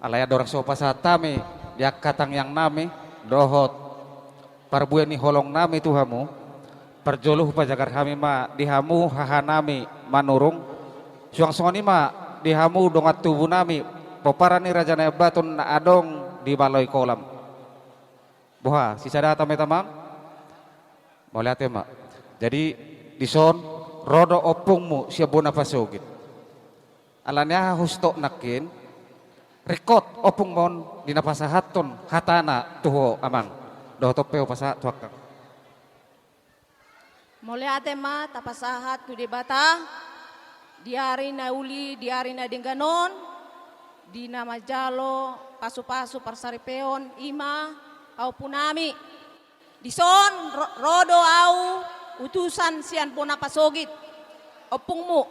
alaya dorang sopa satame dia katang yang name dohot parbuan ni holong name tuhamu perjoluh pajagar kami ma dihamu hahanami manurung suang songoni ma dihamu dongat tubuh nami poparani raja na batun na adong di baloi kolam boha sisa data metamam mau lihat ya mak jadi di son rodo opungmu siabuna pasogit alanya husto nakin rekod opung mon di napasahaton hatana tuho amang doh topeo pasa tuakang Mole ate ma tapasahat tu debata diari na uli diari na dingganon di nama jalo pasu-pasu parsaripeon ima au punami dison rodo au utusan sian pona pasogit opungmu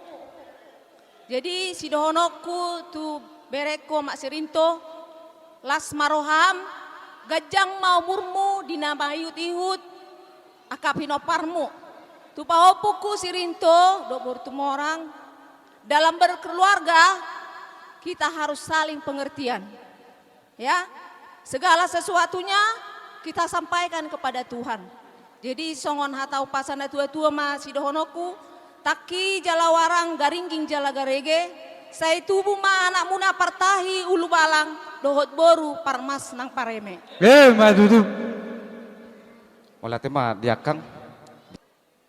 jadi sidohonokku tu bereko mak sirinto las maroham gajang mau murmu di nama ihut-ihut akapinoparmu tu pahopuku sirinto do bertumorang dalam berkeluarga kita harus saling pengertian ya segala sesuatunya kita sampaikan kepada Tuhan jadi songon hatau pasana tua-tua ma sidohonoku taki jalawarang garingging jala garege saya tubuh ma anak muna partahi ulu balang dohot boru parmas nang pareme madudu wala tema diakang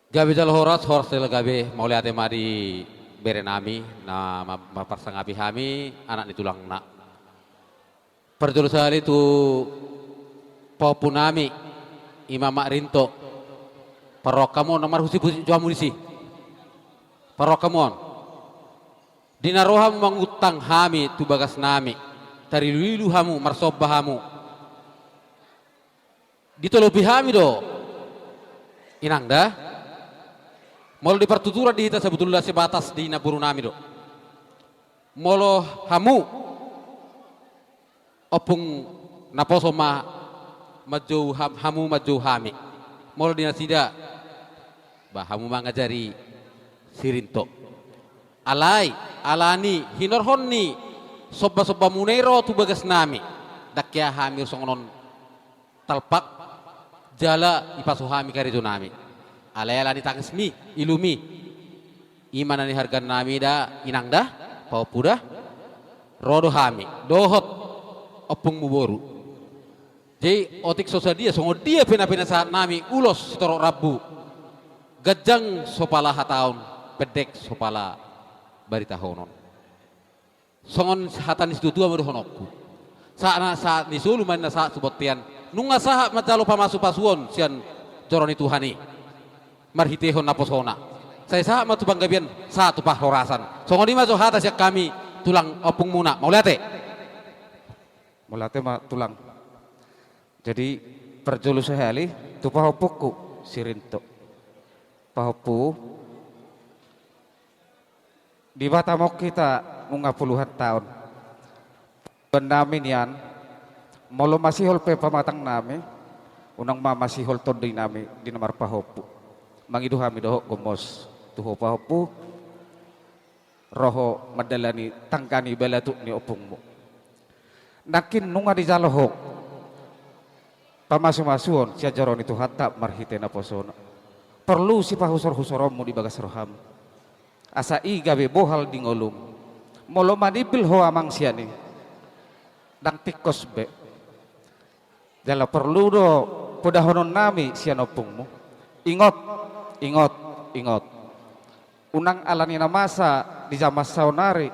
gabe jalo horas horas tela gabe mau lihat ma di berenami na maparsangabi hami anak ni tulang nak perjuru sali tu popunami imam rinto parokamo nomor husi juamu disi parokamon dinarohamu mangutang hami tu bagas nami tari lilu hamu marsobah hamu ditolopi hami do inang dah molo di pertuturan di kita sebetulnya sebatas di naburu nami do molo hamu opung naposo ma maju hamu maju hami molo di nasida bah hamu mangajari sirinto alai alani hinorhonni sobba munero tu bagas nami dakya hamir songonon talpak jala ipasu hami kari tu nami alai alani tangismi ilumi imanani harga nami da inang dah pau pudah rodo hami dohot opung muboru jadi otik sosadia songo dia pena saat nami ulos torok rabu gajang sopala hataun bedek sopala barita honon songon hatanis tutua medu honokku saat nisulu mana saat subotian nunga sahat matalo pamasu pasuon sian joroni tuhani marhitehon naposona saya sahat matu banggabian satu pahrorasan songon lima so hatas yak kami tulang opung muna mau lihat ma tulang jadi perjulu sehali tu pahopuku sirinto pahopu di Batamok kita nunga puluhan tahun bendamin yan molo masihol pe pamatang nami unang masihol tondi nami di nomor pahopu mangidu hami doho gomos tuho pahopu roho madalani tangkani balatu ni opungmu nakin nunga di jalohok pamasu-masuon si ajaron itu hatta marhite na posona perlu si pahusor-husoromu di bagas roham asa igabe bohal di ngolum molo manipil ho amang siani dang tikos be jala perlu do podahonon nami sianopungmu ingot unang alani na masa di jamas saunari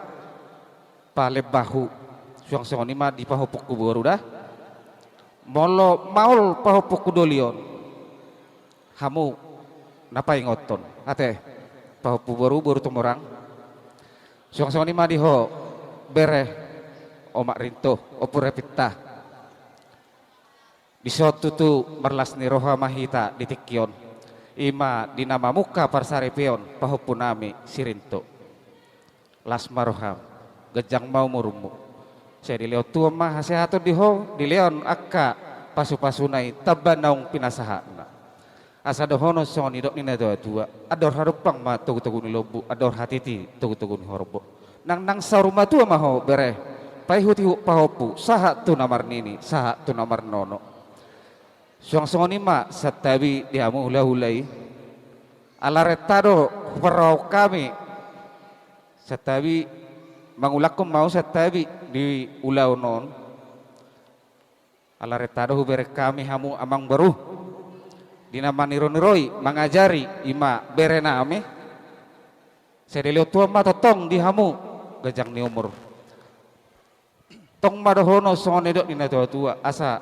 palebahu suang ma di pahopuk kuburu dah molo maul pahopuk kudolion hamu napa ingoton ate pahopu baru tumorang suang ma di ho bere omak rinto opure pitah di suatu tu merlas ni roha mahita di tikion ima di nama muka parsaripion pahopu nami sirinto las maroham gejang mau murumu saya dileo tua mah sehato di ho di leon akka pasu-pasunai tabanaung pinasahana asa dohono soni dok nina dua ador harupang ma tugu-tugu ni lobu ador hatiti tugu-tugu ni horbo nang saruma tua mah ho bere paihuti pahopu sahat tu namar nini sahat tu namar nono song ma satabi diamu hula-hulai alaretado perau kami satabi mangulakum mau satabi di ulau non alaretado hubere kami hamu amang baru dinama niroi mangajari ima berename sedelio tua ma totong di hamu gajang ni umur tong madohono songon edok dina tua asa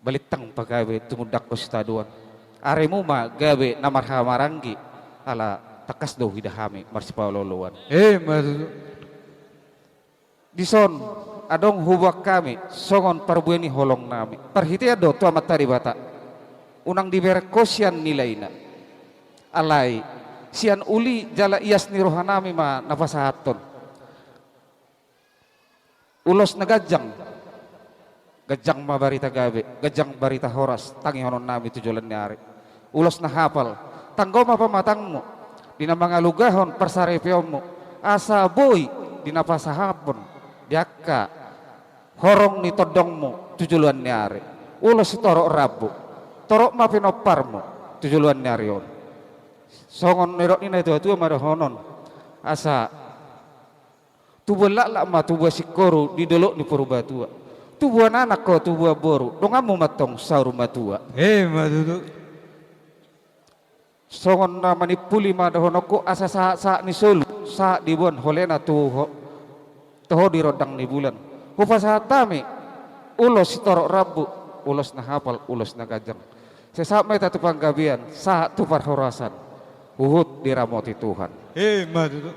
balitang pagawe tumudak ko staduan aremu ma gawe namar hamaranggi ala takas do hidahami marsipaloluan Madudu. dison adong hubak kami songon parbueni holong nami parhiti ado tua matari bata unang dibere kosian nilaina alai sian uli jala ias ni rohanami ma napasahaton ulos na gajang mabarita gabe gajang barita horas tangi honon nami tujulan ni ari ulos na hapal tanggo mapamatangmu dina mga lugahon persarepyommu asa boy dina pasahapon diakka horong ni todongmu tujulan ni ari ulos torok rabu torok mapinoparmu tujulan ni ari on songon nerok ina itu madahonon asa tubuh lak ma tubuh sikoru di dolok ni purubatua tubuh anak ko tubuh boru dongamu matong sauru matua Madudu. songon nama ni puli madahonoko asa sa ni solu sa dibuan holena toho di rodang ni bulan hupasatami ulos torok rabu ulos na hapal ulos na gajang sesama itu panggabian sa tu parhorasan uhut diramoti Tuhan Madudu.